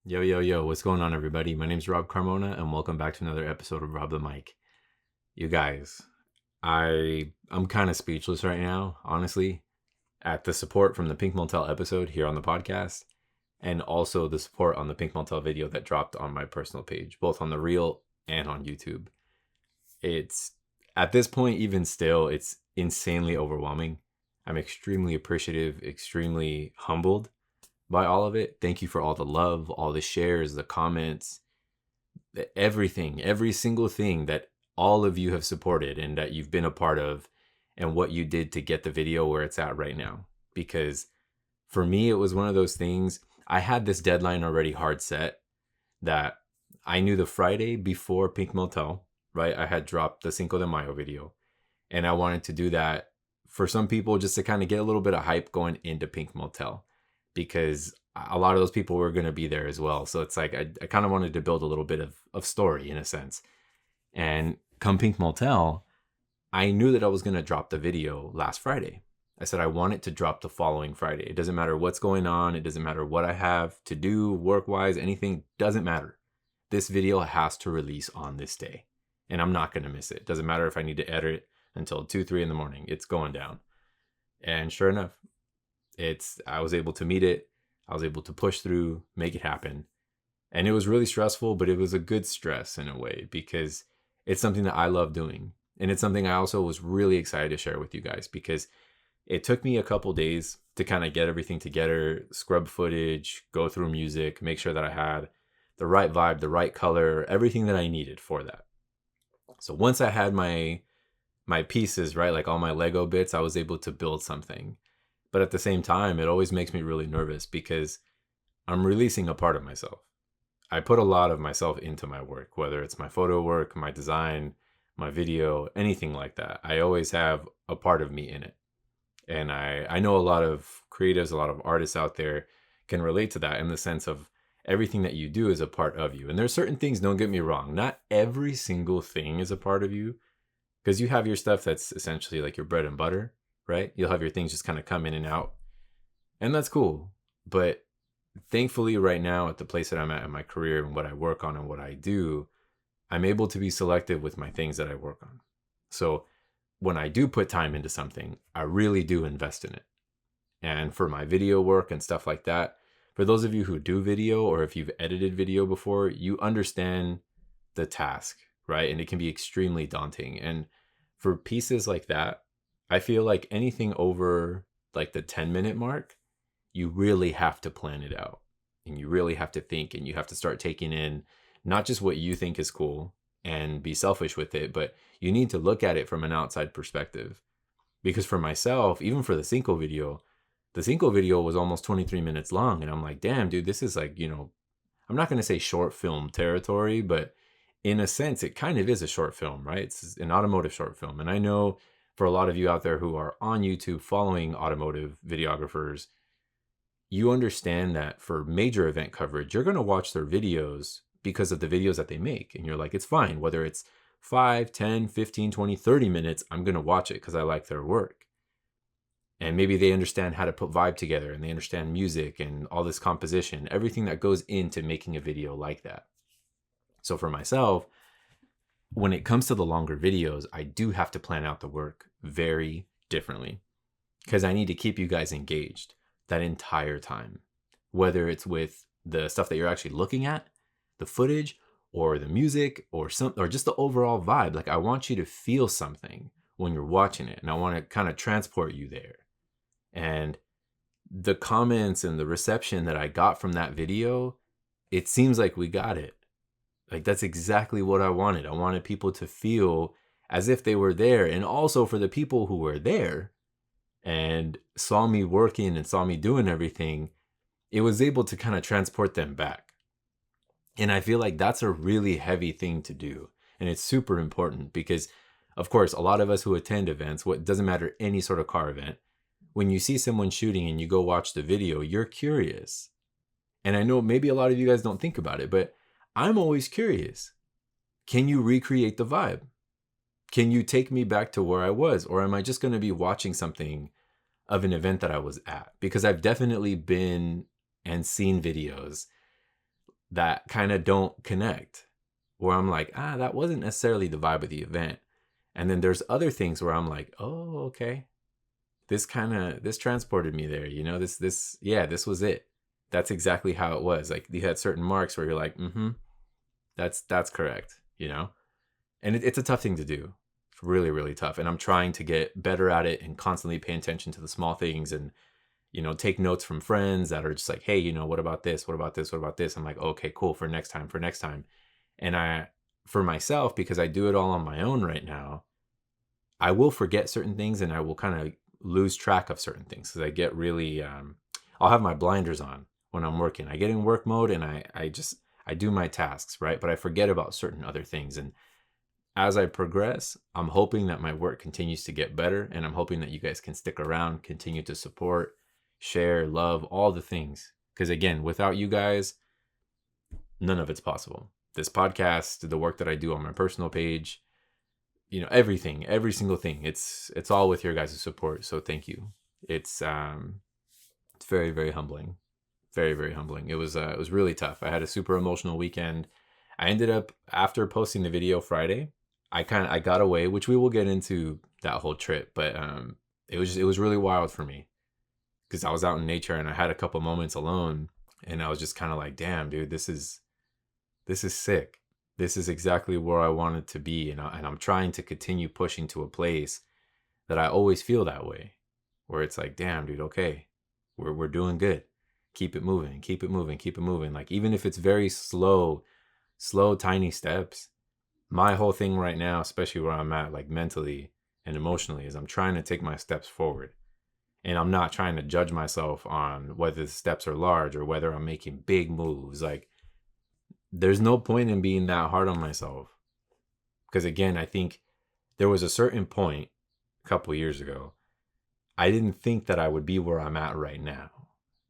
Yo, yo, yo, what's going on, everybody? My name's Rob Carmona, and welcome back to another episode of Rob the Mic. You guys, I'm kind of speechless right now, honestly, at the support from the Pink Motel episode here on the podcast, and also the support on the Pink Motel video that dropped on my personal page, both on the Reel and on YouTube. It's, at this point, even still, it's insanely overwhelming. I'm extremely appreciative, extremely humbled by all of it. Thank you for all the love, all the shares, the comments, everything, every single thing that all of you have supported and that you've been a part of, and what you did to get the video where it's at right now. Because for me, it was one of those things. I had this deadline already hard set that I knew the Friday before Pink Motel, right? I had dropped the Cinco de Mayo video, and I wanted to do that for some people just to kind of get a little bit of hype going into Pink Motel, because a lot of those people were going to be there as well. So it's like I kind of wanted to build a little bit of story in a sense. And come Pink Motel, I knew that I was going to drop the video last Friday. I said I want it to drop the following Friday. It doesn't matter what's going on. It doesn't matter what I have to do work-wise. Anything doesn't matter. This video has to release on this day, and I'm not going to miss it. Doesn't matter if I need to edit it until 2, 3 in the morning. It's going down. And sure enough, I was able to meet it. I was able to push through, make it happen. And it was really stressful, but it was a good stress in a way, because it's something that I love doing. And it's something I also was really excited to share with you guys, because it took me a couple days to kind of get everything together, scrub footage, go through music, make sure that I had the right vibe, the right color, everything that I needed for that. So once I had my pieces, right, like all my Lego bits, I was able to build something. But at the same time, it always makes me really nervous, because I'm releasing a part of myself. I put a lot of myself into my work, whether it's my photo work, my design, my video, anything like that. I always have a part of me in it. And I know a lot of creatives, a lot of artists out there can relate to that, in the sense of everything that you do is a part of you. And there's certain things, don't get me wrong, not every single thing is a part of you, because you have your stuff that's essentially like your bread and butter, right? You'll have your things just kind of come in and out, and that's cool. But thankfully, right now, at the place that I'm at in my career and what I work on and what I do, I'm able to be selective with my things that I work on. So when I do put time into something, I really do invest in it. And for my video work and stuff like that, for those of you who do video, or if you've edited video before, you understand the task, right? And it can be extremely daunting. And for pieces like that, I feel like anything over like the 10-minute mark, you really have to plan it out, and you really have to think, and you have to start taking in not just what you think is cool and be selfish with it, but you need to look at it from an outside perspective. Because for myself, even for the Cinco video was almost 23 minutes long. And I'm like, damn, dude, this is like, I'm not going to say short film territory, but in a sense, it kind of is a short film, right? It's an automotive short film. And I know for a lot of you out there who are on YouTube following automotive videographers, you understand that for major event coverage, you're going to watch their videos because of the videos that they make. And you're like, it's fine. Whether it's 5, 10, 15, 20, 30 minutes, I'm going to watch it because I like their work. And maybe they understand how to put vibe together, and they understand music and all this composition, everything that goes into making a video like that. So for myself, when it comes to the longer videos, I do have to plan out the work very differently, because I need to keep you guys engaged that entire time, whether it's with the stuff that you're actually looking at, the footage, or the music, or just the overall vibe. Like, I want you to feel something when you're watching it, and I want to kind of transport you there. And the comments and the reception that I got from that video, it seems like we got it. Like, that's exactly what I wanted. I wanted people to feel as if they were there. And also for the people who were there and saw me working and saw me doing everything, it was able to kind of transport them back. And I feel like that's a really heavy thing to do. And it's super important because, of course, a lot of us who attend events, what doesn't matter, any sort of car event, when you see someone shooting and you go watch the video, you're curious. And I know maybe a lot of you guys don't think about it, but I'm always curious. Can you recreate the vibe? Can you take me back to where I was? Or am I just going to be watching something of an event that I was at? Because I've definitely been and seen videos that kind of don't connect, where I'm like, that wasn't necessarily the vibe of the event. And then there's other things where I'm like, oh, okay, this transported me there, this was it. That's exactly how it was. Like, you had certain marks where you're like, that's correct. And it's a tough thing to do. It's really, really tough. And I'm trying to get better at it and constantly pay attention to the small things, and take notes from friends that are just like, hey, what about this? What about this? What about this? I'm like, okay, cool, for next time, for next time. And for myself, because I do it all on my own right now, I will forget certain things, and I will kind of lose track of certain things, because I get really, I'll have my blinders on when I'm working. I get in work mode, and I do my tasks, right? But I forget about certain other things. And as I progress, I'm hoping that my work continues to get better, and I'm hoping that you guys can stick around, continue to support, share, love, all the things. Because again, without you guys, none of it's possible. This podcast, the work that I do on my personal page, everything, every single thing, it's all with your guys' support. So thank you. It's very, very humbling. Very, very humbling. It was really tough. I had a super emotional weekend. I ended up, after posting the video Friday, I got away, which we will get into that whole trip, but it was really wild for me, because I was out in nature and I had a couple moments alone, and I was just kind of like, damn, dude, this is sick. This is exactly where I wanted to be, and I'm trying to continue pushing to a place that I always feel that way, where it's like, damn, dude, okay, we're doing good. Keep it moving, keep it moving, keep it moving. Like, even if it's very slow, tiny steps. My whole thing right now, especially where I'm at, like mentally and emotionally, is I'm trying to take my steps forward. And I'm not trying to judge myself on whether the steps are large or whether I'm making big moves. Like, there's no point in being that hard on myself. Because again, I think there was a certain point a couple years ago, I didn't think that I would be where I'm at right now.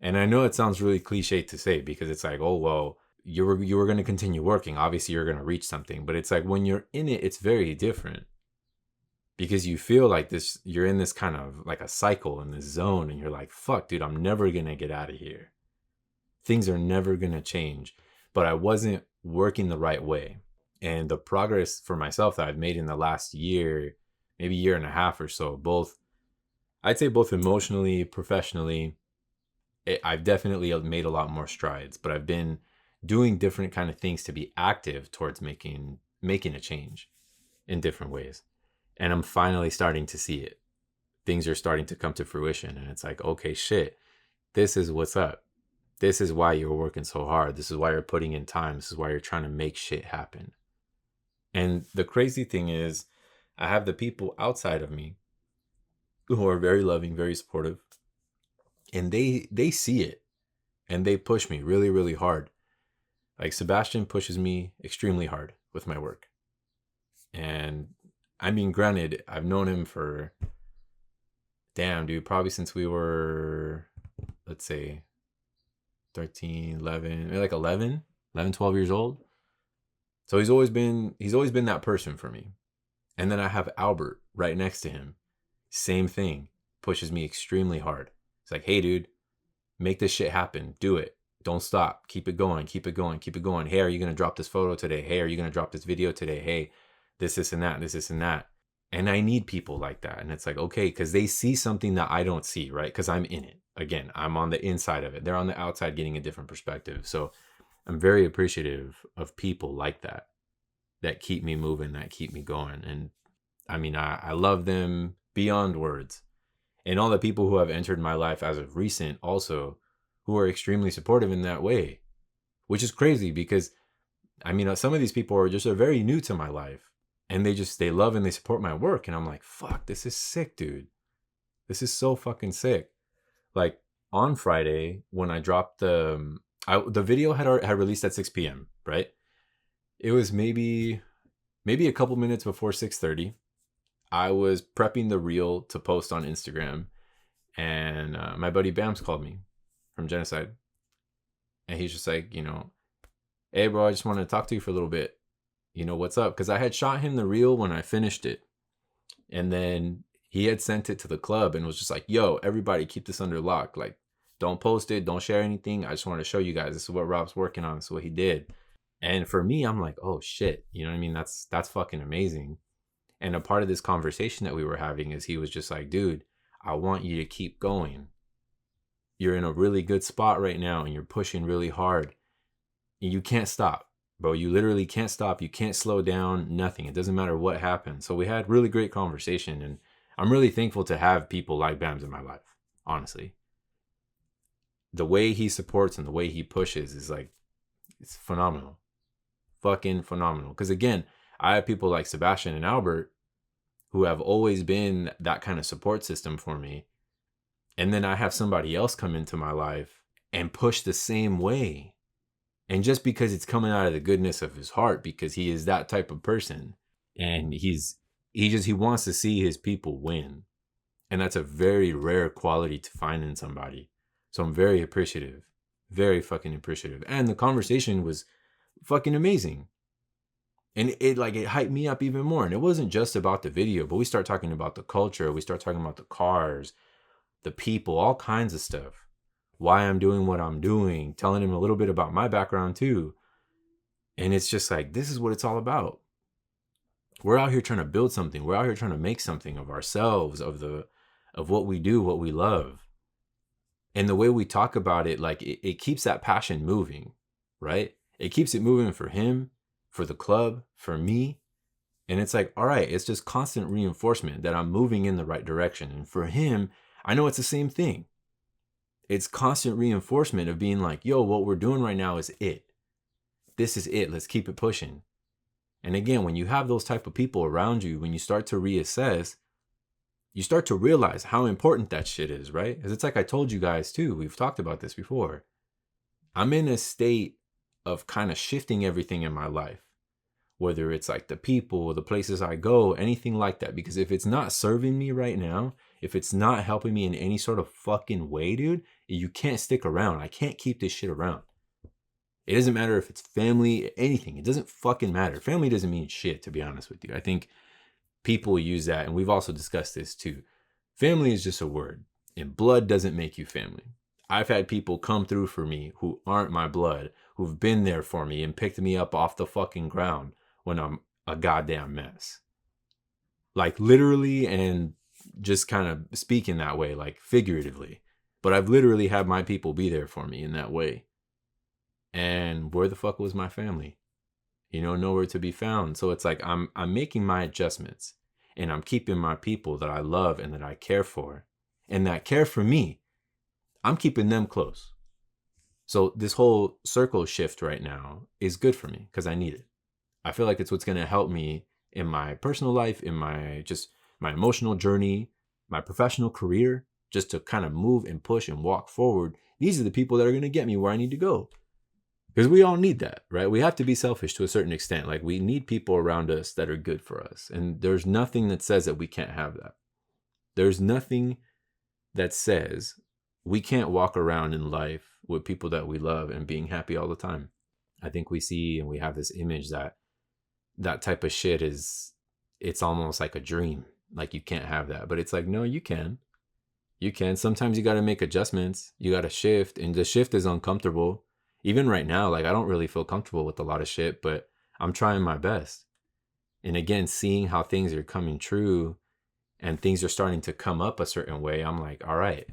And I know it sounds really cliche to say, because it's like, oh, well, you were going to continue working. Obviously, you're going to reach something. But it's like, when you're in it, it's very different, because you feel like you're in this kind of like a cycle, in this zone, and you're like, fuck, dude, I'm never going to get out of here. Things are never going to change. But I wasn't working the right way. And the progress for myself that I've made in the last year, maybe year and a half or so, I'd say both emotionally, professionally, I've definitely made a lot more strides. But I've been doing different kind of things to be active towards making a change in different ways. And I'm finally starting to see it. Things are starting to come to fruition. And it's like, okay, shit, this is what's up. This is why you're working so hard. This is why you're putting in time. This is why you're trying to make shit happen. And the crazy thing is, I have the people outside of me who are very loving, very supportive. And they see it. And they push me really, really hard. Like, Sebastian pushes me extremely hard with my work. And I mean, granted, I've known him for, damn, dude, probably since we were, let's say, 13, 11, maybe like 11, 12 years old. So he's always been that person for me. And then I have Albert right next to him. Same thing. Pushes me extremely hard. It's like, hey, dude, make this shit happen. Do it. Don't stop. Keep it going. Keep it going. Keep it going. Hey, are you going to drop this photo today? Hey, are you going to drop this video today? Hey, this, and that, this, and that. And I need people like that. And it's like, okay, because they see something that I don't see, right? Because I'm in it. Again, I'm on the inside of it. They're on the outside getting a different perspective. So I'm very appreciative of people like that keep me moving, that keep me going. And I mean, I love them beyond words. And all the people who have entered my life as of recent also, who are extremely supportive in that way, which is crazy, because I mean, some of these people are very new to my life, and they love and they support my work. And I'm like, fuck, this is sick, dude. This is so fucking sick. Like, on Friday, when I dropped the video had released at 6 p.m., right? It was maybe a couple minutes before 6:30. I was prepping the reel to post on Instagram, and my buddy Bams called me from Genocide. And he's just like, hey, bro, I just wanted to talk to you for a little bit. What's up? Because I had shot him the reel when I finished it. And then he had sent it to the club and was just like, yo, everybody keep this under lock. Like, don't post it, don't share anything. I just want to show you guys this is what Rob's working on. This is what he did. And for me, I'm like, oh shit, you know what I mean? That's fucking amazing. And a part of this conversation that we were having is he was just like, dude, I want you to keep going. You're in a really good spot right now and you're pushing really hard. And you can't stop, bro. You literally can't stop. You can't slow down, nothing. It doesn't matter what happens. So we had really great conversation, and I'm really thankful to have people like Bams in my life, honestly. The way he supports and the way he pushes is like, it's phenomenal. Fucking phenomenal. Because again, I have people like Sebastian and Albert who have always been that kind of support system for me. And then I have somebody else come into my life and push the same way. And just because it's coming out of the goodness of his heart, because he is that type of person, and he wants to see his people win. And that's a very rare quality to find in somebody. So I'm very appreciative, very fucking appreciative. And the conversation was fucking amazing. And it hyped me up even more. And it wasn't just about the video, but we start talking about the culture. We start talking about the cars, the people, all kinds of stuff. Why I'm doing what I'm doing, telling him a little bit about my background too. And it's just like, this is what it's all about. We're out here trying to build something. We're out here trying to make something of ourselves, of what we do, what we love. And the way we talk about it, like it keeps that passion moving, right? It keeps it moving for him, for the club, for me. And it's like, all right, it's just constant reinforcement that I'm moving in the right direction. And for him, I know it's the same thing. It's constant reinforcement of being like, yo, what we're doing right now is it. This is it. Let's keep it pushing. And again, when you have those type of people around you, when you start to reassess, you start to realize how important that shit is, right? Because it's like I told you guys too, we've talked about this before. I'm in a state of kind of shifting everything in my life, whether it's like the people, the places I go, anything like that. Because if it's not serving me right now, if it's not helping me in any sort of fucking way, dude, you can't stick around. I can't keep this shit around. It doesn't matter if it's family, anything. It doesn't fucking matter. Family doesn't mean shit, to be honest with you. I think people use that, and we've also discussed this too. Family is just a word, and blood doesn't make you family. I've had people come through for me who aren't my blood, who've been there for me and picked me up off the fucking ground when I'm a goddamn mess. Like literally, and just kind of speaking that way, like figuratively. But I've literally had my people be there for me in that way. And where the fuck was my family? You know, nowhere to be found. So it's like I'm making my adjustments, and I'm keeping my people that I love and that I care for, and that care for me, I'm keeping them close. So this whole circle shift right now is good for me because I need it. I feel like it's what's going to help me in my personal life, in my emotional journey, my professional career, just to kind of move and push and walk forward. These are the people that are going to get me where I need to go. Because we all need that, right? We have to be selfish to a certain extent. Like we need people around us that are good for us. And there's nothing that says that we can't have that. There's nothing that says we can't walk around in life with people that we love and being happy all the time. I think we see and we have this image that type of shit it's almost like a dream. Like you can't have that. But it's like, no, you can. You can. Sometimes you got to make adjustments. You got to shift. And the shift is uncomfortable. Even right now, like I don't really feel comfortable with a lot of shit, but I'm trying my best. And again, seeing how things are coming true and things are starting to come up a certain way, I'm like, all right,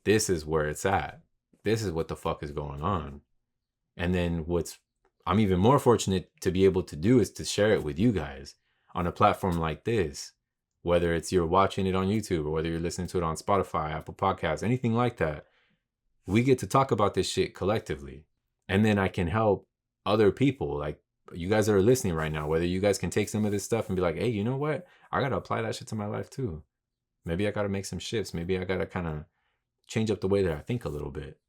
this is where it's at. This is what the fuck is going on. And then I'm even more fortunate to be able to do is to share it with you guys on a platform like this, whether it's you're watching it on YouTube or whether you're listening to it on Spotify, Apple Podcasts, anything like that. We get to talk about this shit collectively. And then I can help other people, like you guys that are listening right now, whether you guys can take some of this stuff and be like, hey, you know what? I got to apply that shit to my life too. Maybe I got to make some shifts. Maybe I got to kind of change up the way that I think a little bit.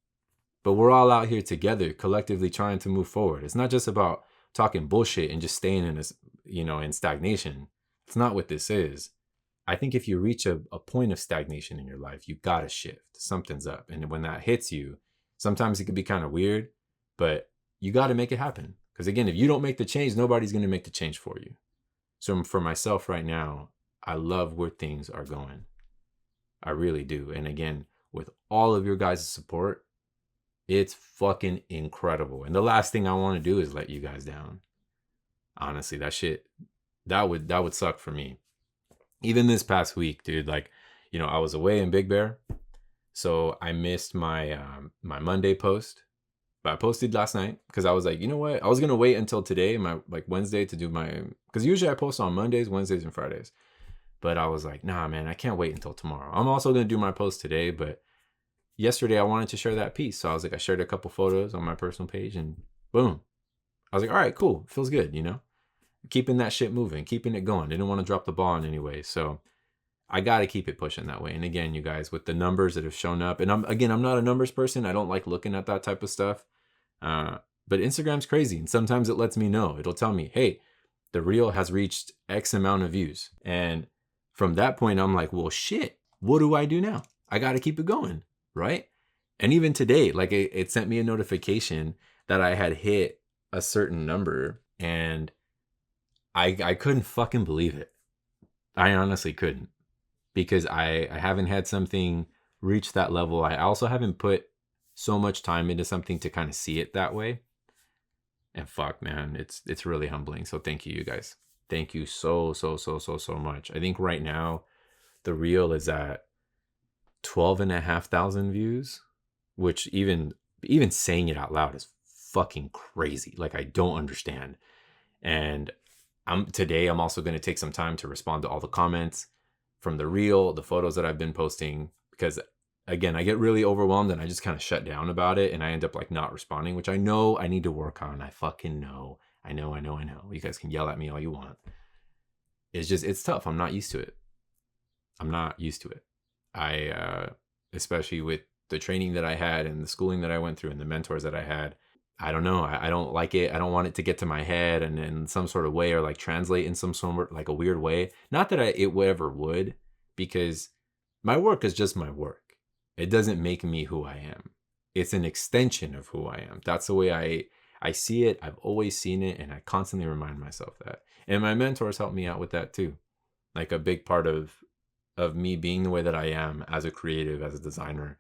But we're all out here together, collectively trying to move forward. It's not just about talking bullshit and just staying in this, in stagnation. It's not what this is. I think if you reach a point of stagnation in your life, you gotta shift. Something's up. And when that hits you, sometimes it can be kind of weird, but you gotta make it happen. Because again, if you don't make the change, nobody's gonna make the change for you. So for myself right now, I love where things are going. I really do. And again, with all of your guys' support, it's fucking incredible. And the last thing I want to do is let you guys down. Honestly, that would suck for me. Even this past week, dude, like, I was away in Big Bear, so I missed my my Monday post. But I posted last night because I was like, you know what? I was gonna wait until today, my like Wednesday, to do my, because usually I post on Mondays, Wednesdays, and Fridays. But I was like, nah, man, I can't wait until tomorrow. I'm also gonna do my post today, but yesterday I wanted to share that piece. So I was like, I shared a couple photos on my personal page and boom. I was like, all right, cool. Feels good, Keeping that shit moving, keeping it going. Didn't want to drop the ball in any way. So I got to keep it pushing that way. And again, you guys, with the numbers that have shown up, and I'm not a numbers person. I don't like looking at that type of stuff. But Instagram's crazy. And sometimes it lets me know. It'll tell me, hey, the reel has reached X amount of views. And from that point, I'm like, well, shit, what do I do now? I got to keep it going, right? And even today, like it sent me a notification that I had hit a certain number, and I couldn't fucking believe it. I honestly couldn't, because I haven't had something reach that level. I also haven't put so much time into something to kind of see it that way. And fuck, man, it's really humbling. So thank you guys. Thank you so much. I think right now the reel is at 12,500 views, which even saying it out loud is fucking crazy. Like, I don't understand. And today I'm also going to take some time to respond to all the comments from the reel, the photos that I've been posting, because again, I get really overwhelmed and I just kind of shut down about it, and I end up like not responding, which I know I need to work on. I fucking know. I know. You guys can yell at me all you want. It's tough. I'm not used to it. I especially with the training that I had and the schooling that I went through and the mentors that I had, I don't know. I don't like it. I don't want it to get to my head and in some sort of way, or like translate in some sort, like a weird way. Not that it ever would, because my work is just my work. It doesn't make me who I am. It's an extension of who I am. That's the way I see it. I've always seen it, and I constantly remind myself that. And my mentors help me out with that too. Like, a big part of me being the way that I am as a creative, as a designer,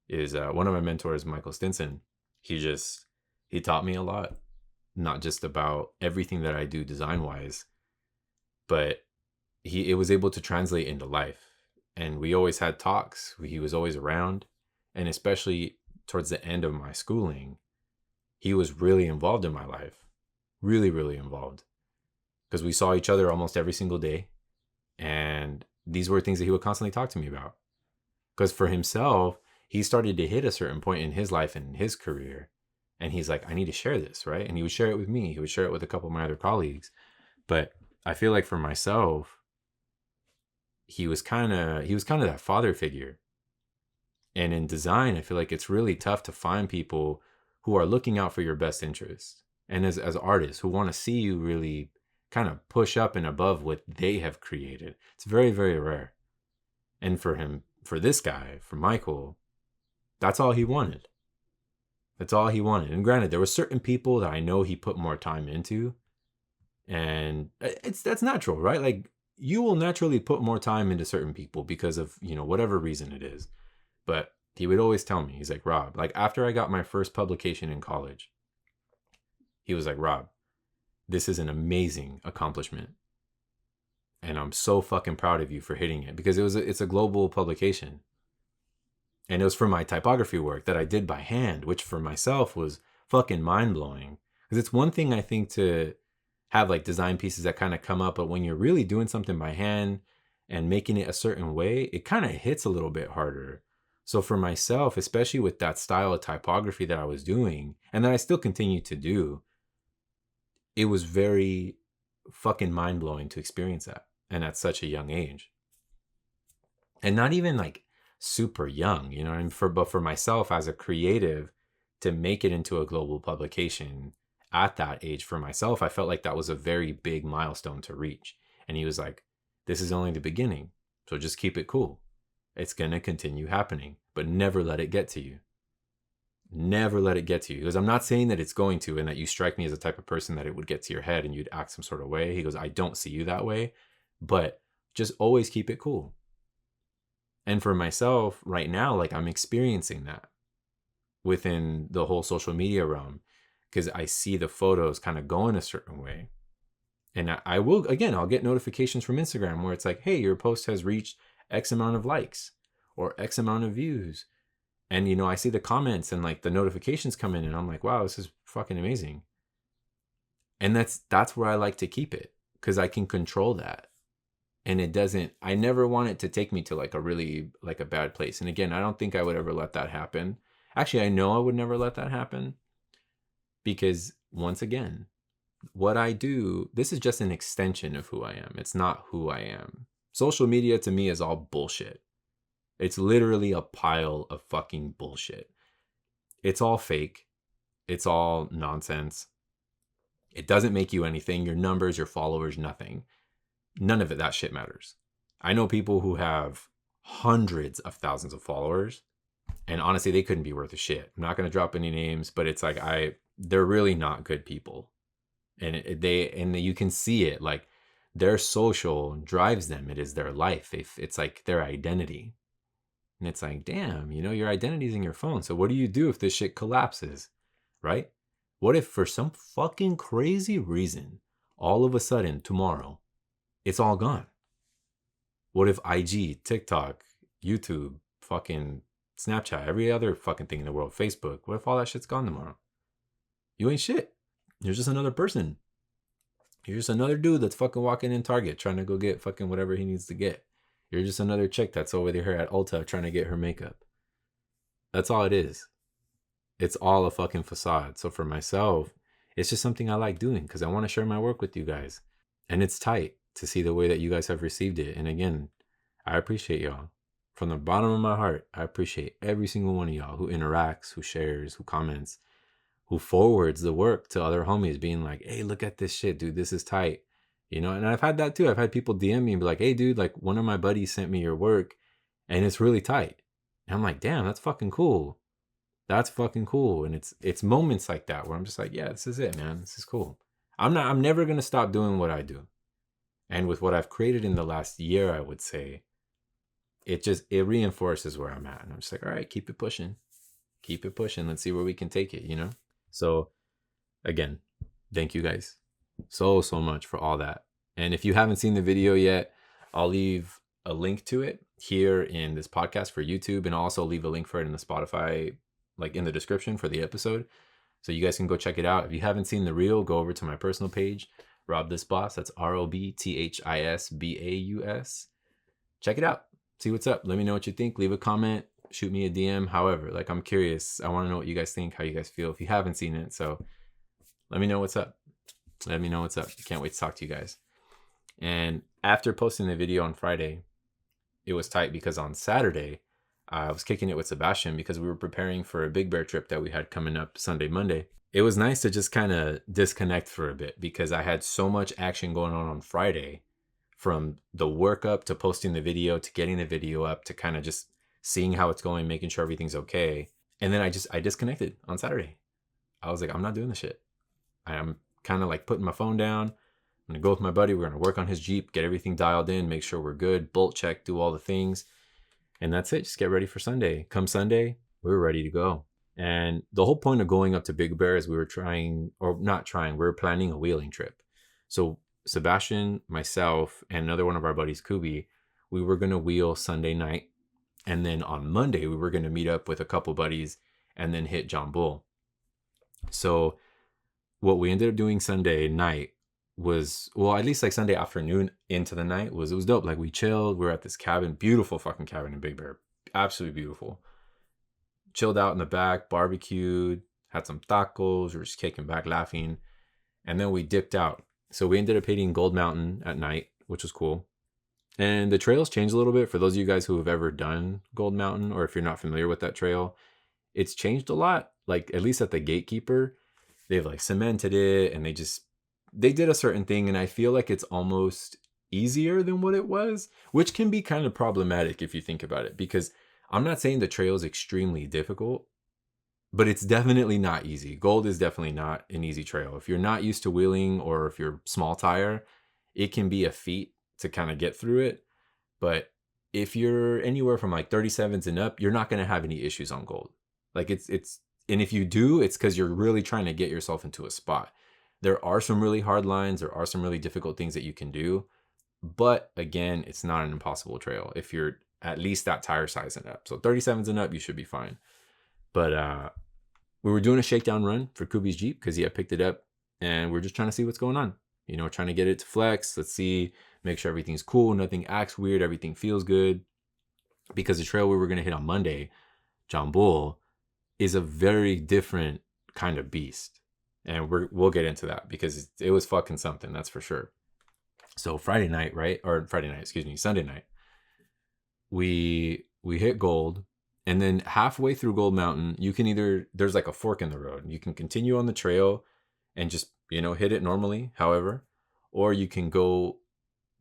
is one of my mentors, Michael Stinson. He taught me a lot, not just about everything that I do design wise, but it was able to translate into life. And we always had talks. He was always around. And especially towards the end of my schooling, he was really involved in my life. Really, really involved. Because we saw each other almost every single day. And these were things that he would constantly talk to me about. Because for himself, he started to hit a certain point in his life and in his career. And he's like, I need to share this, right? And he would share it with me. He would share it with a couple of my other colleagues. But I feel like for myself, he was kind of that father figure. And in design, I feel like it's really tough to find people who are looking out for your best interests. And as artists who want to see you really kind of push up and above what they have created. It's very, very rare. And for this guy, for Michael, that's all he wanted. That's all he wanted. And granted, there were certain people that I know he put more time into. And that's natural, right? Like, you will naturally put more time into certain people because of, whatever reason it is. But he would always tell me, he's like, Rob, like after I got my first publication in college, he was like, Rob, this is an amazing accomplishment. And I'm so fucking proud of you for hitting it, because it's a global publication. And it was for my typography work that I did by hand, which for myself was fucking mind blowing. Because it's one thing, I think, to have like design pieces that kind of come up, but when you're really doing something by hand and making it a certain way, it kind of hits a little bit harder. So for myself, especially with that style of typography that I was doing, and that I still continue to do, it was very fucking mind blowing to experience that. And at such a young age. And not even like super young, you know what I mean? But for myself as a creative, to make it into a global publication at that age, for myself, I felt like that was a very big milestone to reach. And he was like, this is only the beginning. So just keep it cool. It's going to continue happening, but never let it get to you. Never let it get to you. Because I'm not saying that it's going to, and that you strike me as the type of person that it would get to your head and you'd act some sort of way. He goes, I don't see you that way, but just always keep it cool. And for myself right now, like I'm experiencing that within the whole social media realm because I see the photos kind of going a certain way. And I will, again, I'll get notifications from Instagram where it's like, hey, your post has reached X amount of likes or X amount of views. And, you know, I see the comments and like the notifications come in and I'm like, wow, this is fucking amazing. And that's where I like to keep it because I can control that. And it doesn't, I never want it to take me to like a really, like a bad place. And again, I don't think I would ever let that happen. Actually, I know I would never let that happen because once again, what I do, this is just an extension of who I am. It's not who I am. Social media to me is all bullshit. It's literally a pile of fucking bullshit. It's all fake. It's all nonsense. It doesn't make you anything. Your numbers, your followers, nothing. None of it, that shit matters. I know people who have hundreds of thousands of followers, and honestly, they couldn't be worth a shit. I'm not going to drop any names, but it's like they're really not good people. And you can see it, like their social drives them. It is their life. It's like their identity. And it's like, damn, you know, your identity's in your phone. So what do you do if this shit collapses, right? What if for some fucking crazy reason, all of a sudden tomorrow, it's all gone? What if IG, TikTok, YouTube, fucking Snapchat, every other fucking thing in the world, Facebook, what if all that shit's gone tomorrow? You ain't shit. You're just another person. You're just another dude that's fucking walking in Target trying to go get fucking whatever he needs to get. You're just another chick that's over there at Ulta trying to get her makeup. That's all it is. It's all a fucking facade. So for myself, it's just something I like doing because I want to share my work with you guys. And it's tight to see the way that you guys have received it. And again, I appreciate y'all. From the bottom of my heart, I appreciate every single one of y'all who interacts, who shares, who comments, who forwards the work to other homies being like, hey, look at this shit, dude. This is tight. You know, and I've had that too. I've had people DM me and be like, hey, dude, like one of my buddies sent me your work and it's really tight. And I'm like, damn, that's fucking cool. That's fucking cool. And it's moments like that where I'm just like, yeah, this is it, man. This is cool. I'm never going to stop doing what I do. And with what I've created in the last year, I would say, it reinforces where I'm at. And I'm just like, all right, keep it pushing. Keep it pushing. Let's see where we can take it, you know? So again, thank you guys so much for all that. And if you haven't seen the video yet, I'll leave a link to it here in this podcast for YouTube, and I'll also leave a link for it in the Spotify, like in the description for the episode. So you guys can go check it out. If you haven't seen the reel, go over to my personal page, Rob This Boss. That's ROBTHISBAUS. Check it out. See what's up. Let me know what you think. Leave a comment. Shoot me a DM. However, like I'm curious. I want to know what you guys think, how you guys feel if you haven't seen it. So let me know what's up. Let me know what's up. Can't wait to talk to you guys. And after posting the video on Friday, it was tight because on Saturday, I was kicking it with Sebastian because we were preparing for a Big Bear trip that we had coming up Sunday, Monday. It was nice to just kind of disconnect for a bit because I had so much action going on Friday, from the work up to posting the video to getting the video up to kind of just seeing how it's going, making sure everything's okay. And then I disconnected on Saturday. I was like, I'm not doing this shit. I'm kind of like putting my phone down. I'm going to go with my buddy. We're going to work on his Jeep, get everything dialed in, make sure we're good, bolt check, do all the things. And that's it. Just get ready for Sunday. Come Sunday, we were ready to go. And the whole point of going up to Big Bear is we were planning a wheeling trip. So Sebastian, myself, and another one of our buddies, Kubi, we were going to wheel Sunday night. And then on Monday, we were going to meet up with a couple buddies and then hit John Bull. So what we ended up doing Sunday night was, well, at least like Sunday afternoon into the night, it was dope. Like we chilled. We were at this cabin, beautiful fucking cabin in Big Bear. Absolutely beautiful. Chilled out in the back, barbecued, had some tacos. We were just kicking back, laughing. And then we dipped out. So we ended up hitting Gold Mountain at night, which was cool. And the trails changed a little bit for those of you guys who have ever done Gold Mountain, or if you're not familiar with that trail, it's changed a lot. Like at least at the Gatekeeper, they've like cemented it and they did a certain thing. And I feel like it's almost easier than what it was, which can be kind of problematic if you think about it, because I'm not saying the trail is extremely difficult, but it's definitely not easy. Gold is definitely not an easy trail. If you're not used to wheeling or if you're small tire, it can be a feat to kind of get through it. But if you're anywhere from like 37s and up, you're not going to have any issues on gold. Like and if you do, it's because you're really trying to get yourself into a spot. There are some really hard lines. There are some really difficult things that you can do. But again, it's not an impossible trail if you're at least that tire size and up. So 37s and up, you should be fine. But we were doing a shakedown run for Kubi's Jeep because he had picked it up, and we're just trying to see what's going on. You know, trying to get it to flex. Let's see, make sure everything's cool, nothing acts weird, everything feels good. Because the trail we were going to hit on Monday, John Bull, is a very different kind of beast. And we'll get into that because it was fucking something, that's for sure. So Sunday night, we hit Gold, and then halfway through Gold Mountain, you can there's like a fork in the road. You can continue on the trail and just, hit it normally, however, or you can go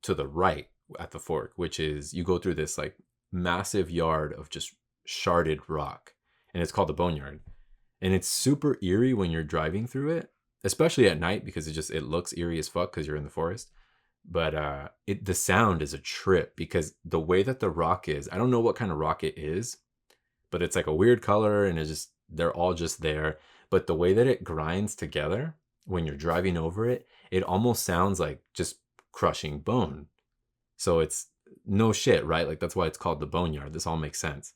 to the right at the fork, which is you go through this like massive yard of just sharded rock, and it's called the Boneyard. And it's super eerie when you're driving through it, especially at night, because it looks eerie as fuck because you're in the forest. But the sound is a trip because the way that the rock is, I don't know what kind of rock it is, but it's like a weird color, and they're all just there. But the way that it grinds together when you're driving over it, it almost sounds like just crushing bone. So it's no shit, right? Like that's why it's called the Boneyard. This all makes sense.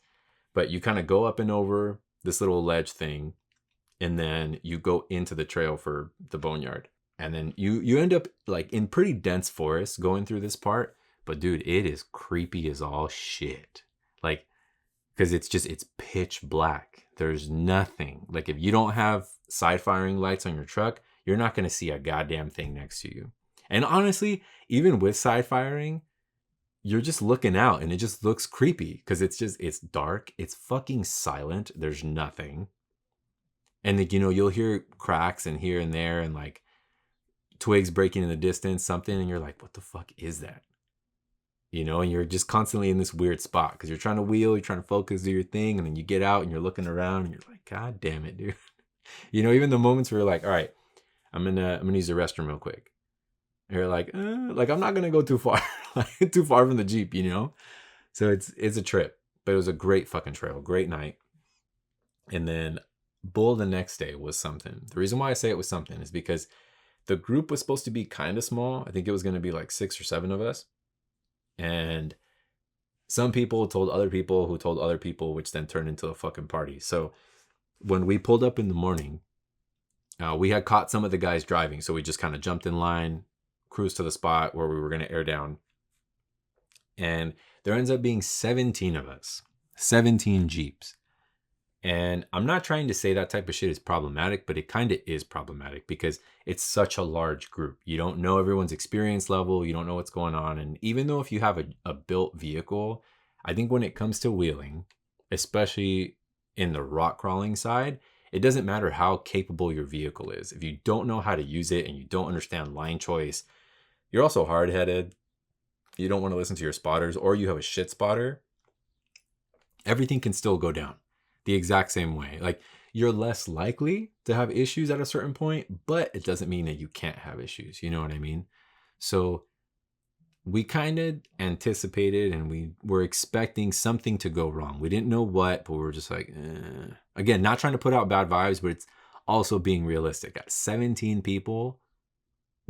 But you kind of go up and over this little ledge thing, and then you go into the trail for the Boneyard. And then you end up like in pretty dense forest going through this part. But dude, it is creepy as all shit. Like, because it's pitch black. There's nothing. Like if you don't have side firing lights on your truck, you're not going to see a goddamn thing next to you. And honestly, even with side firing, you're just looking out and it just looks creepy because it's dark. It's fucking silent. There's nothing. And like, you'll hear cracks and here and there and like twigs breaking in the distance, something, and you're like, what the fuck is that? And you're just constantly in this weird spot because you're trying to wheel, you're trying to focus, do your thing, and then you get out and you're looking around and you're like, God damn it, dude. Even the moments where you're like, all right, I'm gonna use the restroom real quick. And you're like I'm not gonna go too far, like too far from the Jeep, So it's a trip, but it was a great fucking trail, great night. And then Bull the next day was something. The reason why I say it was something is because the group was supposed to be kind of small. I think it was going to be like 6 or 7 of us. And some people told other people who told other people, which then turned into a fucking party. So when we pulled up in the morning, we had caught some of the guys driving. So we just kind of jumped in line, cruised to the spot where we were going to air down. And there ends up being 17 of us, 17 Jeeps. And I'm not trying to say that type of shit is problematic, but it kind of is problematic because it's such a large group. You don't know everyone's experience level. You don't know what's going on. And even though if you have a built vehicle, I think when it comes to wheeling, especially in the rock crawling side, it doesn't matter how capable your vehicle is. If you don't know how to use it and you don't understand line choice, you're also hard-headed. You don't want to listen to your spotters, or you have a shit spotter, everything can still go down the exact same way. Like, you're less likely to have issues at a certain point, but it doesn't mean that you can't have issues. You know what I mean? So we kind of anticipated and we were expecting something to go wrong. We didn't know what, but we were just like, Again, not trying to put out bad vibes, but it's also being realistic. At 17 people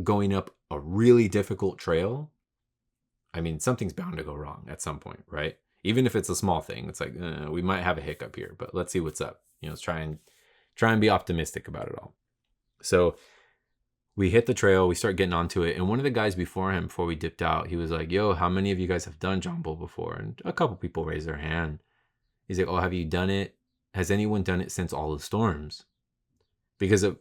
going up a really difficult trail, I mean, something's bound to go wrong at some point, right? Even if it's a small thing, it's like, we might have a hiccup here, but let's see what's up. Let's try and be optimistic about it all. So we hit the trail, we start getting onto it. And one of the guys before we dipped out, he was like, yo, how many of you guys have done John Bull before? And a couple people raised their hand. He's like, oh, have you done it? Has anyone done it since all the storms? Because of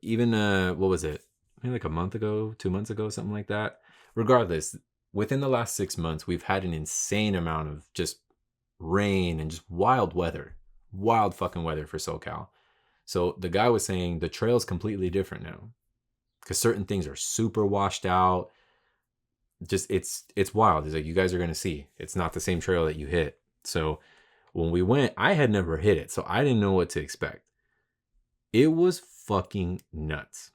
even, what was it? Maybe like a month ago, 2 months ago, something like that. Regardless, within the last 6 months, we've had an insane amount of just rain and just wild fucking weather for SoCal. So the guy was saying the trail is completely different now because certain things are super washed out. Just it's wild. He's like, you guys are going to see. It's not the same trail that you hit. So when we went, I had never hit it, so I didn't know what to expect. It was fucking nuts.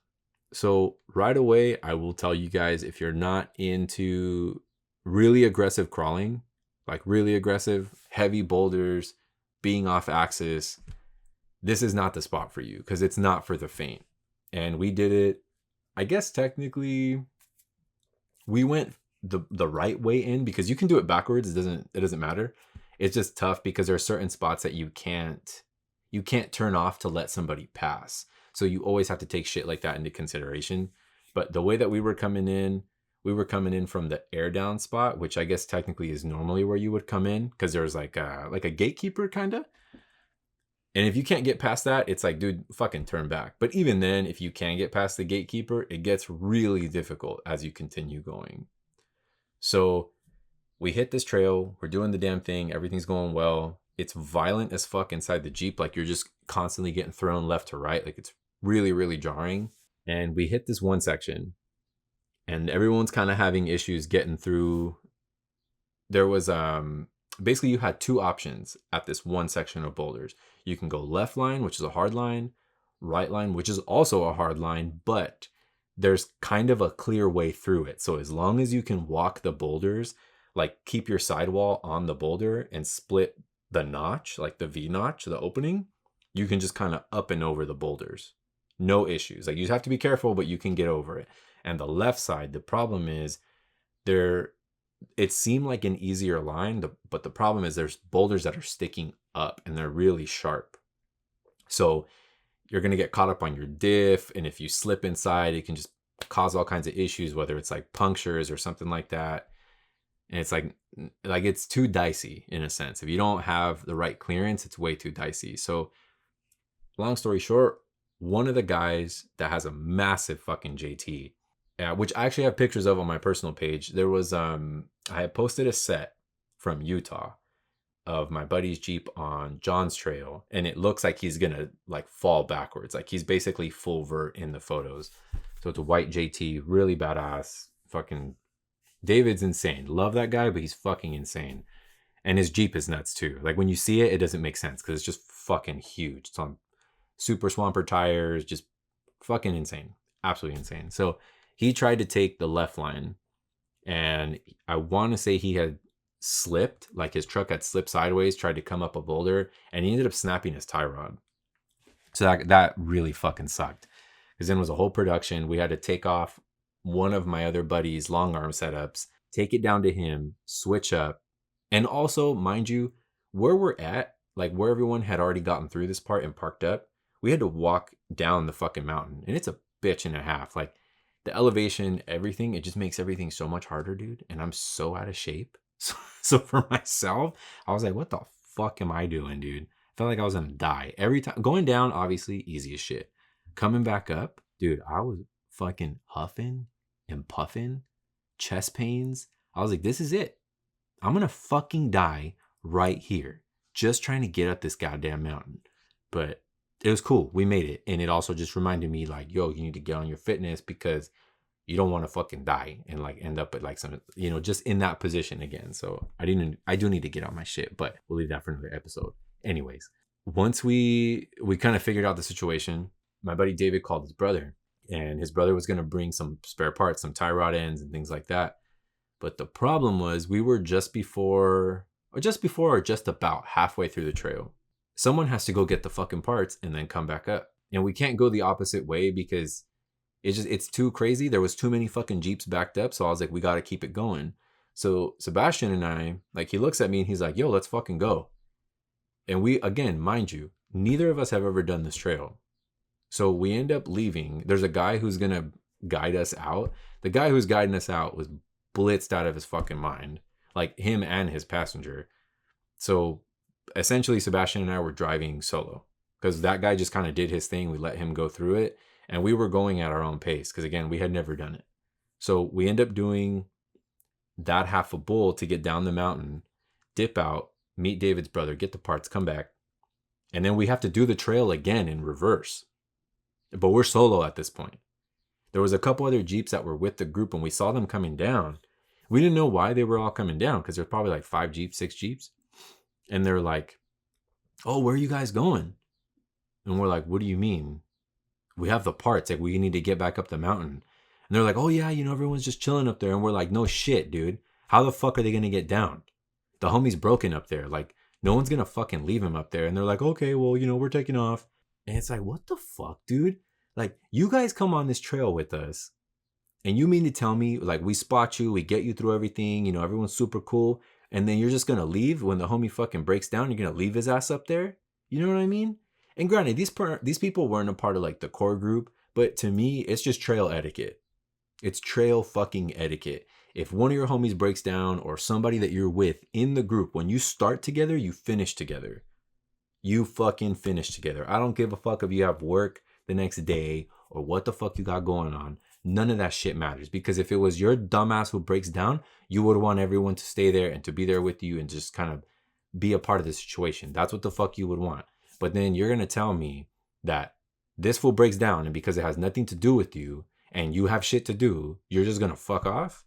So right away, I will tell you guys, if you're not into really aggressive crawling, like really aggressive, heavy boulders, being off axis, this is not the spot for you because it's not for the faint. And we did it, I guess technically we went the right way in, because you can do it backwards. It doesn't matter. It's just tough because there are certain spots that you can't turn off to let somebody pass. So you always have to take shit like that into consideration. But the way that we were coming in from the air down spot, which I guess technically is normally where you would come in, because there's like a gatekeeper kind of. And if you can't get past that, it's like, dude, fucking turn back. But even then, if you can get past the gatekeeper, it gets really difficult as you continue going. So we hit this trail. We're doing the damn thing. Everything's going well. It's violent as fuck inside the Jeep. Like, you're just constantly getting thrown left to right. Like, it's really, really jarring. And we hit this one section, and everyone's kind of having issues getting through. There was basically, you had two options at this one section of boulders. You can go left line, which is a hard line, right line, which is also a hard line, but there's kind of a clear way through it. So as long as you can walk the boulders, like keep your sidewall on the boulder and split the notch, like the V notch, the opening, you can just kind of up and over the boulders. No issues. Like, you just have to be careful, but you can get over it. And the left side, the problem is it seemed like an easier line, but the problem is there's boulders that are sticking up and they're really sharp. So you're going to get caught up on your diff. And if you slip inside, it can just cause all kinds of issues, whether it's like punctures or something like that. And it's like it's too dicey in a sense. If you don't have the right clearance, it's way too dicey. So long story short, one of the guys that has a massive fucking JT, which I actually have pictures of on my personal page. There was, I had posted a set from Utah of my buddy's Jeep on John's trail, and it looks like he's gonna like fall backwards. Like, he's basically full vert in the photos. So it's a white JT, really badass. Fucking David's insane. Love that guy, but he's fucking insane. And his Jeep is nuts too. Like, when you see it, it doesn't make sense because it's just fucking huge. It's on super swamper tires, just fucking insane. Absolutely insane. So he tried to take the left line, and I want to say he had slipped, like his truck had slipped sideways, tried to come up a boulder, and he ended up snapping his tie rod. So that really fucking sucked, because then it was a whole production. We had to take off one of my other buddies' long arm setups, take it down to him, switch up. And also, mind you, where we're at, like where everyone had already gotten through this part and parked up, we had to walk down the fucking mountain, and it's a bitch and a half. Like, the elevation, everything, it just makes everything so much harder, dude. And I'm so out of shape. So for myself, I was like, what the fuck am I doing, dude? I felt like I was gonna die every time. Going down, obviously, easy as shit. Coming back up, dude, I was fucking huffing and puffing, chest pains. I was like, this is it. I'm gonna fucking die right here, just trying to get up this goddamn mountain. But it was cool. We made it. And it also just reminded me, like, yo, you need to get on your fitness, because you don't want to fucking die and like end up at like some, just in that position again. So I do need to get on my shit, but we'll leave that for another episode. Anyways, once we kind of figured out the situation, my buddy David called his brother, and his brother was going to bring some spare parts, some tie rod ends and things like that. But the problem was, we were just about halfway through the trail. Someone has to go get the fucking parts and then come back up. And we can't go the opposite way because it's too crazy. There was too many fucking Jeeps backed up. So I was like, we got to keep it going. So Sebastian and I, like, he looks at me and he's like, yo, let's fucking go. And we, again, mind you, neither of us have ever done this trail. So we end up leaving. There's a guy who's going to guide us out. The guy who's guiding us out was blitzed out of his fucking mind, like him and his passenger. So essentially, Sebastian and I were driving solo because that guy just kind of did his thing. We let him go through it, and we were going at our own pace because, again, we had never done it. So we end up doing that half a bull to get down the mountain, dip out, meet David's brother, get the parts, come back. And then we have to do the trail again in reverse. But we're solo at this point. There was a couple other Jeeps that were with the group, and we saw them coming down. We didn't know why they were all coming down because there's probably like 5 Jeeps, 6 Jeeps. And they're like, oh, where are you guys going? And we're like, what do you mean? We have the parts. Like, we need to get back up the mountain. And they're like, oh, yeah, everyone's just chilling up there. And we're like, no shit, dude. How the fuck are they going to get down? The homie's broken up there. Like, no one's gonna fucking leave him up there. And they're like, okay, well, we're taking off. And it's like, what the fuck, dude? Like, you guys come on this trail with us, and you mean to tell me, like, we spot you, we get you through everything, everyone's super cool, and then you're just gonna leave when the homie fucking breaks down? You're gonna leave his ass up there? You know what I mean? And granted, these people weren't a part of like the core group, but to me, it's just trail etiquette. It's trail fucking etiquette. If one of your homies breaks down, or somebody that you're with in the group, when you start together, you finish together. You fucking finish together. I don't give a fuck if you have work the next day or what the fuck you got going on. None of that shit matters, because if it was your dumbass who breaks down, you would want everyone to stay there and to be there with you and just kind of be a part of the situation. That's what the fuck you would want. But then you're going to tell me that this fool breaks down, and because it has nothing to do with you and you have shit to do, you're just going to fuck off?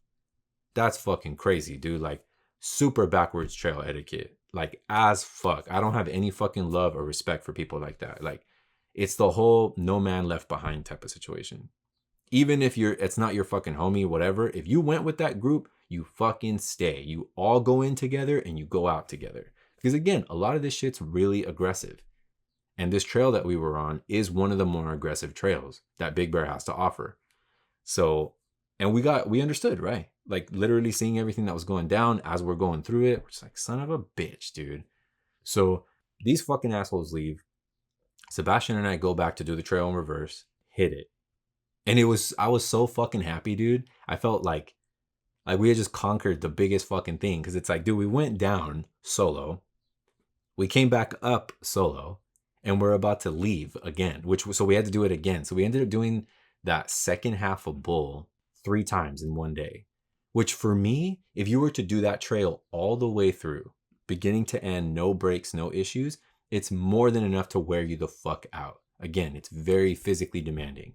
That's fucking crazy, dude. Like, super backwards trail etiquette. Like, as fuck. I don't have any fucking love or respect for people like that. Like, it's the whole no man left behind type of situation. Even if it's not your fucking homie, whatever, if you went with that group, you fucking stay. You all go in together and you go out together. Because again, a lot of this shit's really aggressive. And this trail that we were on is one of the more aggressive trails that Big Bear has to offer. So, and we understood, right? Like, literally seeing everything that was going down as we're going through it. We're just like, son of a bitch, dude. So these fucking assholes leave. Sebastian and I go back to do the trail in reverse, hit it. And I was so fucking happy, dude. I felt like we had just conquered the biggest fucking thing. Cause it's like, dude, we went down solo. We came back up solo, and we're about to leave again, so we had to do it again. So we ended up doing that second half of Bull 3 times in one day, which for me, if you were to do that trail all the way through, beginning to end, no breaks, no issues, it's more than enough to wear you the fuck out. Again, it's very physically demanding.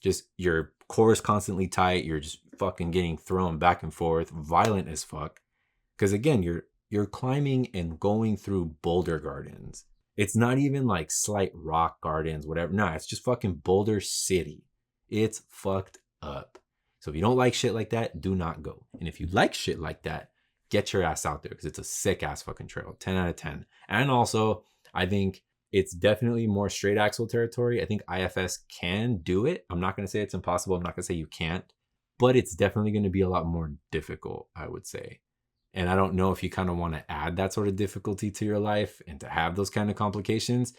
Just your core is constantly tight. You're just fucking getting thrown back and forth, violent as fuck. Because again, you're climbing and going through boulder gardens. It's not even like slight rock gardens, whatever. Nah, it's just fucking Boulder City. It's fucked up. So if you don't like shit like that, do not go. And if you like shit like that, get your ass out there, because it's a sick ass fucking trail. 10 out of 10. And also, I think it's definitely more straight axle territory. I think IFS can do it. I'm not going to say it's impossible. I'm not going to say you can't. But it's definitely going to be a lot more difficult, I would say. And I don't know if you kind of want to add that sort of difficulty to your life and to have those kind of complications,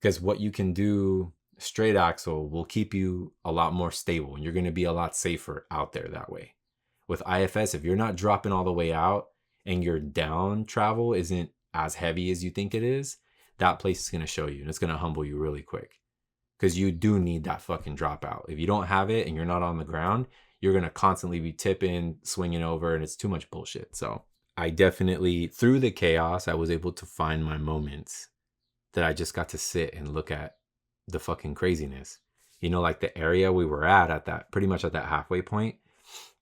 because what you can do straight axle will keep you a lot more stable, and you're going to be a lot safer out there that way. With IFS, if you're not dropping all the way out and your down travel isn't as heavy as you think it is, that place is going to show you, and it's going to humble you really quick, because you do need that fucking dropout. If you don't have it and you're not on the ground, you're going to constantly be tipping, swinging over, and it's too much bullshit. So I definitely, through the chaos, I was able to find my moments that I just got to sit and look at the fucking craziness. Like the area we were at that, pretty much at that halfway point,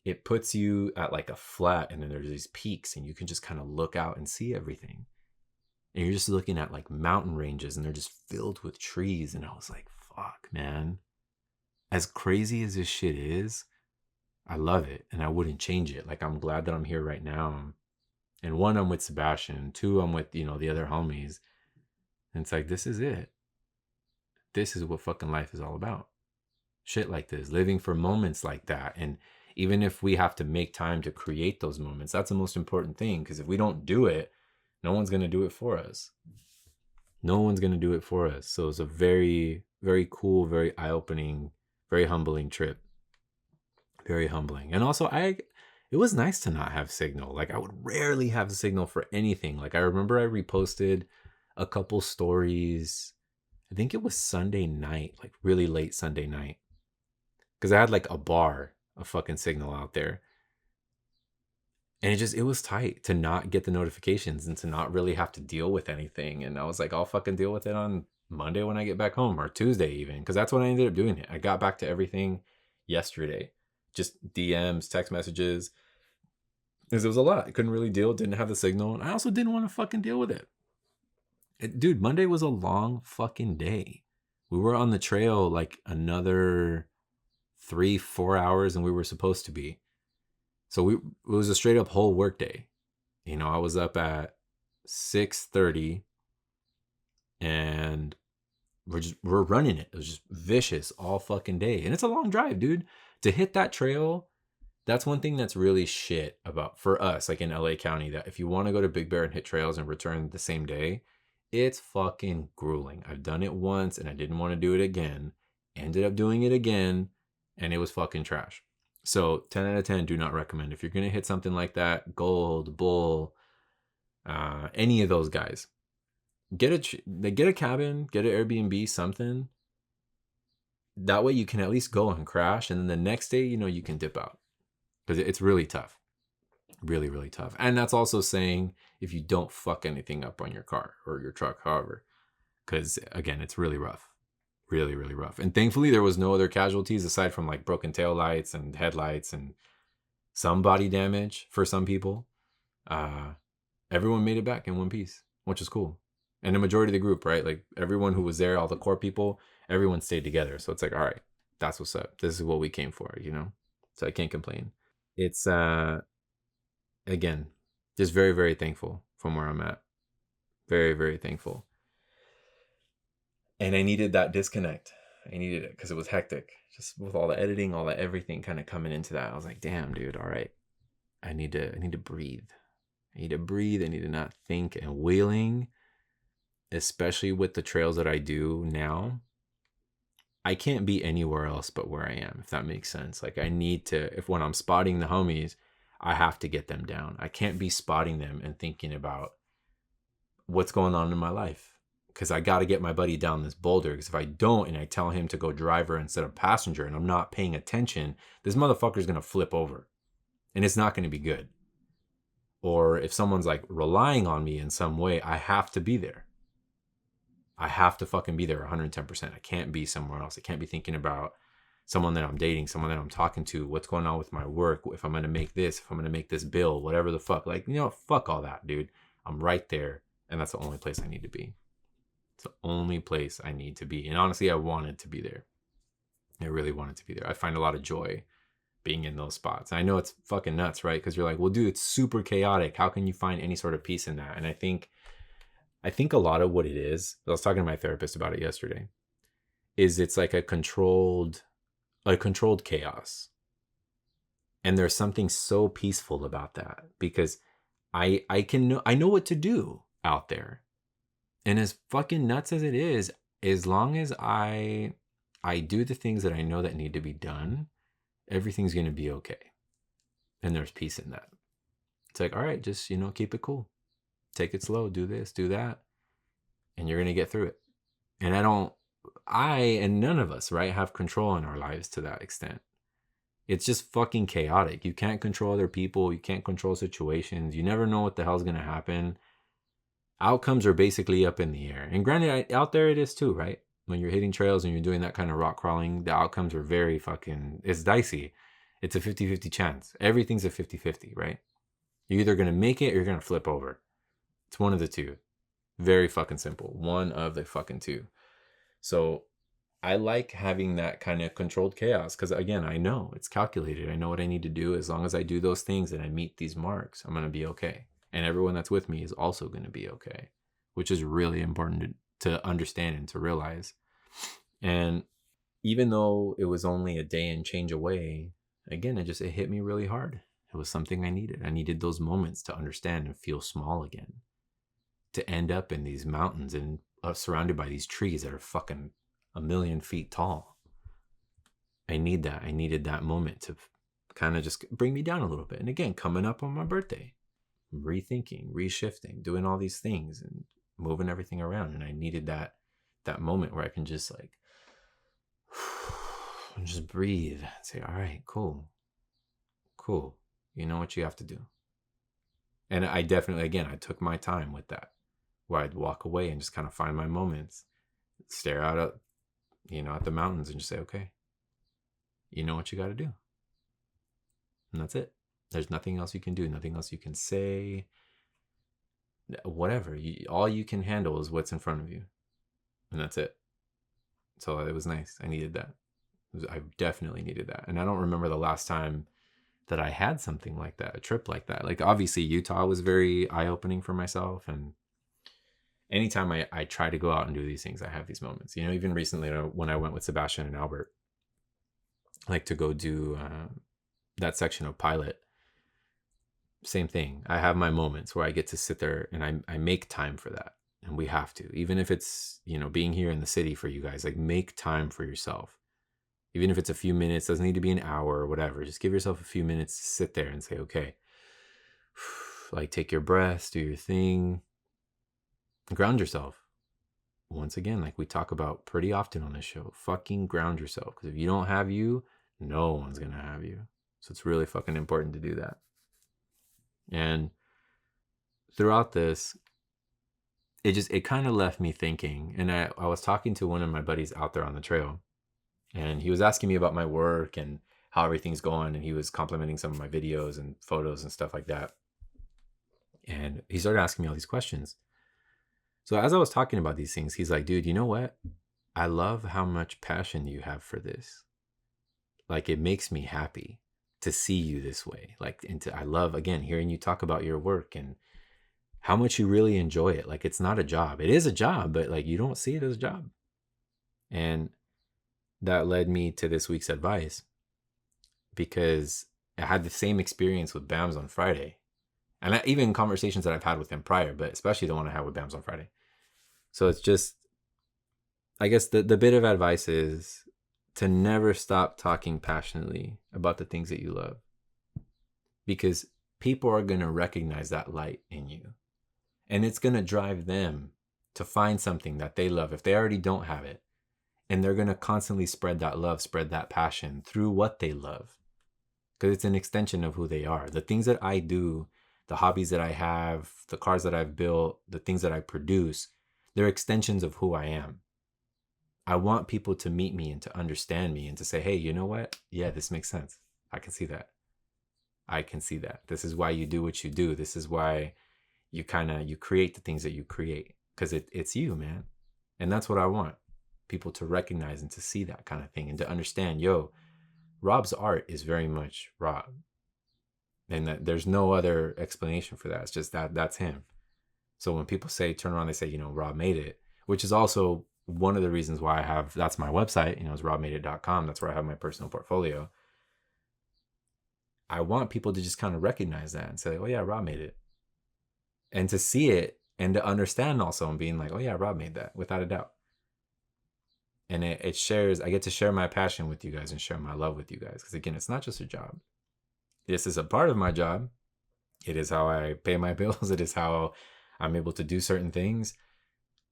it puts you at like a flat, and then there's these peaks, and you can just kind of look out and see everything. And you're just looking at like mountain ranges, and they're just filled with trees. And I was like, fuck, man. As crazy as this shit is, I love it, and I wouldn't change it. Like, I'm glad that I'm here right now. And 1, I'm with Sebastian. 2, I'm with, the other homies. And it's like, this is it. This is what fucking life is all about. Shit like this, living for moments like that. And even if we have to make time to create those moments, that's the most important thing. Because if we don't do it, no one's going to do it for us. No one's going to do it for us. So it's a very, very cool, very eye-opening, very humbling trip. Very humbling. And also, it was nice to not have signal. Like, I would rarely have a signal for anything. Like, I remember I reposted a couple stories. I think it was Sunday night, like really late Sunday night. Because I had like a bar of fucking signal out there. And it was tight to not get the notifications and to not really have to deal with anything. And I was like, I'll fucking deal with it on Monday when I get back home, or Tuesday even. Because that's when I ended up doing it. I got back to everything yesterday. Just DMs, text messages. Because it was a lot. I couldn't really deal. Didn't have the signal. And I also didn't want to fucking deal with it. Dude, Monday was a long fucking day. We were on the trail like another 3-4 hours than we were supposed to be. So it was a straight up whole work day. You know, I was up at 6:30 and we're running it. It was just vicious all fucking day. And it's a long drive, dude. To hit that trail, that's one thing that's really shit about for us, like in LA County, that if you want to go to Big Bear and hit trails and return the same day, it's fucking grueling. I've done it once and I didn't want to do it again. Ended up doing it again and it was fucking trash. So 10 out of 10, do not recommend. If you're going to hit something like that, Gold, Bull, any of those guys, get a cabin, get an Airbnb, something. That way you can at least go and crash. And then the next day, you know, you can dip out because it's really tough. Really, really tough. And that's also saying if you don't fuck anything up on your car or your truck, however, because again, it's really rough. Really, really rough. And thankfully, there was no other casualties aside from like broken tail lights and headlights and some body damage for some people. Everyone made it back in one piece, which is cool. And the majority of the group, right? Like everyone who was there, all the core people, everyone stayed together. So it's like, all right, that's what's up. This is what we came for, you know? So I can't complain. It's, again, just very, very thankful from where I'm at. Very, very thankful. And I needed that disconnect. I needed it because it was hectic. Just with all the editing, all the everything kind of coming into that. I was like, damn, dude, all right. I need to breathe. I need to breathe. I need to not think. And wheeling, especially with the trails that I do now, I can't be anywhere else but where I am, if that makes sense. Like I need to, if when I'm spotting the homies, I have to get them down. I can't be spotting them and thinking about what's going on in my life. Because I got to get my buddy down this boulder. Because if I don't and I tell him to go driver instead of passenger and I'm not paying attention, this motherfucker's going to flip over. And it's not going to be good. Or if someone's like relying on me in some way, I have to be there. I have to fucking be there 110%. I can't be somewhere else. I can't be thinking about someone that I'm dating, someone that I'm talking to, what's going on with my work, if I'm going to make this, if I'm going to make this bill, whatever the fuck. Like, you know, fuck all that, dude. I'm right there. And that's the only place I need to be. It's the only place I need to be. And honestly, I wanted to be there. I really wanted to be there. I find a lot of joy being in those spots. And I know it's fucking nuts, right? Because you're like, well, dude, it's super chaotic. How can you find any sort of peace in that? And I think a lot of what it is, I was talking to my therapist about it yesterday, is it's like a controlled chaos. And there's something so peaceful about that because I know what to do out there. And as fucking nuts as it is, as long as I do the things that I know that need to be done, everything's going to be okay. And there's peace in that. It's like, all right, just, you know, keep it cool. Take it slow, do this, do that. And you're going to get through it. And I and none of us, right, have control in our lives to that extent. It's just fucking chaotic. You can't control other people. You can't control situations. You never know what the hell's going to happen. Outcomes are basically up in the air. And granted, out there it is too, right? When you're hitting trails and you're doing that kind of rock crawling, the outcomes are very fucking, it's dicey. It's a 50-50 chance. Everything's a 50-50, right? You're either going to make it or you're going to flip over. It's one of the two. Very fucking simple. One of the fucking two. So I like having that kind of controlled chaos because, again, I know it's calculated. I know what I need to do. As long as I do those things and I meet these marks, I'm going to be okay. And everyone that's with me is also going to be okay, which is really important to understand and to realize. And even though it was only a day and change away, again, it hit me really hard. It was something I needed. I needed those moments to understand and feel small again. To end up in these mountains and surrounded by these trees that are fucking 1,000,000 feet tall. I need that. I needed that moment to kind of just bring me down a little bit. And again, coming up on my birthday, rethinking, reshifting, doing all these things and moving everything around. And I needed that moment where I can just like, just breathe and say, all right, cool. You know what you have to do. And I definitely, again, I took my time with that, where I'd walk away and just kind of find my moments, stare out at, at the mountains and just say, okay, you know what you got to do. And that's it. There's nothing else you can do, nothing else you can say, whatever. All you can handle is what's in front of you. And that's it. So it was nice. I needed that. I definitely needed that. And I don't remember the last time that I had something like that, a trip like that. Like obviously Utah was very eye-opening for myself, and anytime I try to go out and do these things, I have these moments. You know, even recently when I went with Sebastian and Albert, like to go do that section of Pilot, same thing. I have my moments where I get to sit there and I make time for that. And we have to, even if it's, you know, being here in the city for you guys, like make time for yourself. Even if it's a few minutes, doesn't need to be an hour or whatever. Just give yourself a few minutes to sit there and say, okay, like take your breaths, do your thing, ground yourself. Once again, like we talk about pretty often on this show, fucking ground yourself. Because if you don't have you, no one's going to have you. So it's really fucking important to do that. And throughout this, it kind of left me thinking. And I was talking to one of my buddies out there on the trail, and he was asking me about my work and how everything's going. And he was complimenting some of my videos and photos and stuff like that. And he started asking me all these questions. So as I was talking about these things, he's like, dude, you know what? I love how much passion you have for this. Like, it makes me happy to see you this way. Like, I love, again, hearing you talk about your work and how much you really enjoy it. Like, it's not a job. It is a job, but like, you don't see it as a job. And that led me to this week's advice, because I had the same experience with Bams on Friday. And even conversations that I've had with him prior, but especially the one I had with Bams on Friday. So it's just, I guess the bit of advice is to never stop talking passionately about the things that you love, because people are going to recognize that light in you, and it's going to drive them to find something that they love if they already don't have it. And they're going to constantly spread that love, spread that passion through what they love, because it's an extension of who they are. The things that I do, the hobbies that I have, the cars that I've built, the things that I produce, they're extensions of who I am. I want people to meet me and to understand me and to say, hey, you know what? Yeah, this makes sense. I can see that. I can see that. This is why you do what you do. This is why you create the things that you create, because it's you, man. And that's what I want people to recognize and to see that kind of thing and to understand, yo, Rob's art is very much Rob. And that there's no other explanation for that. It's just that's him. So when people turn around, they say, you know, Rob made it, which is also one of the reasons why that's my website, you know, is robmadeit.com. That's where I have my personal portfolio. I want people to just kind of recognize that and say, oh yeah, Rob made it. And to see it and to understand also, and being like, oh yeah, Rob made that, without a doubt. And it shares, I get to share my passion with you guys and share my love with you guys. Because again, it's not just a job. This is a part of my job. It is how I pay my bills. It is how I'm able to do certain things.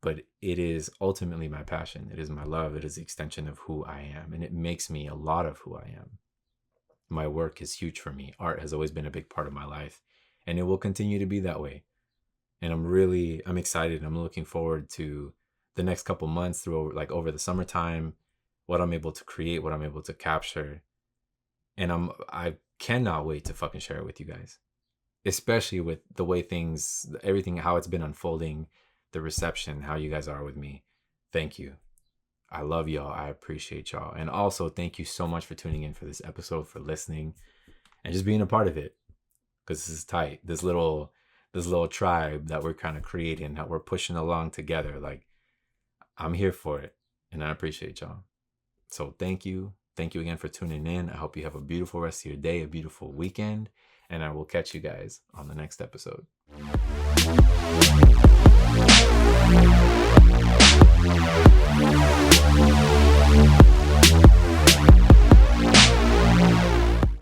But it is ultimately my passion. It is my love. It is the extension of who I am. And it makes me a lot of who I am. My work is huge for me. Art has always been a big part of my life. And it will continue to be that way. And I'm excited. I'm looking forward to the next couple months over the summertime, what I'm able to create, what I'm able to capture. And I cannot wait to fucking share it with you guys, especially with the way everything, how it's been unfolding, the reception, how you guys are with me. Thank you. I love y'all. I appreciate y'all. And also thank you so much for tuning in for this episode, for listening and just being a part of it. Because this is tight. This little tribe that we're kind of creating, that we're pushing along together. Like, I'm here for it, and I appreciate y'all. So thank you. Thank you again for tuning in. I hope you have a beautiful rest of your day, a beautiful weekend, and I will catch you guys on the next episode.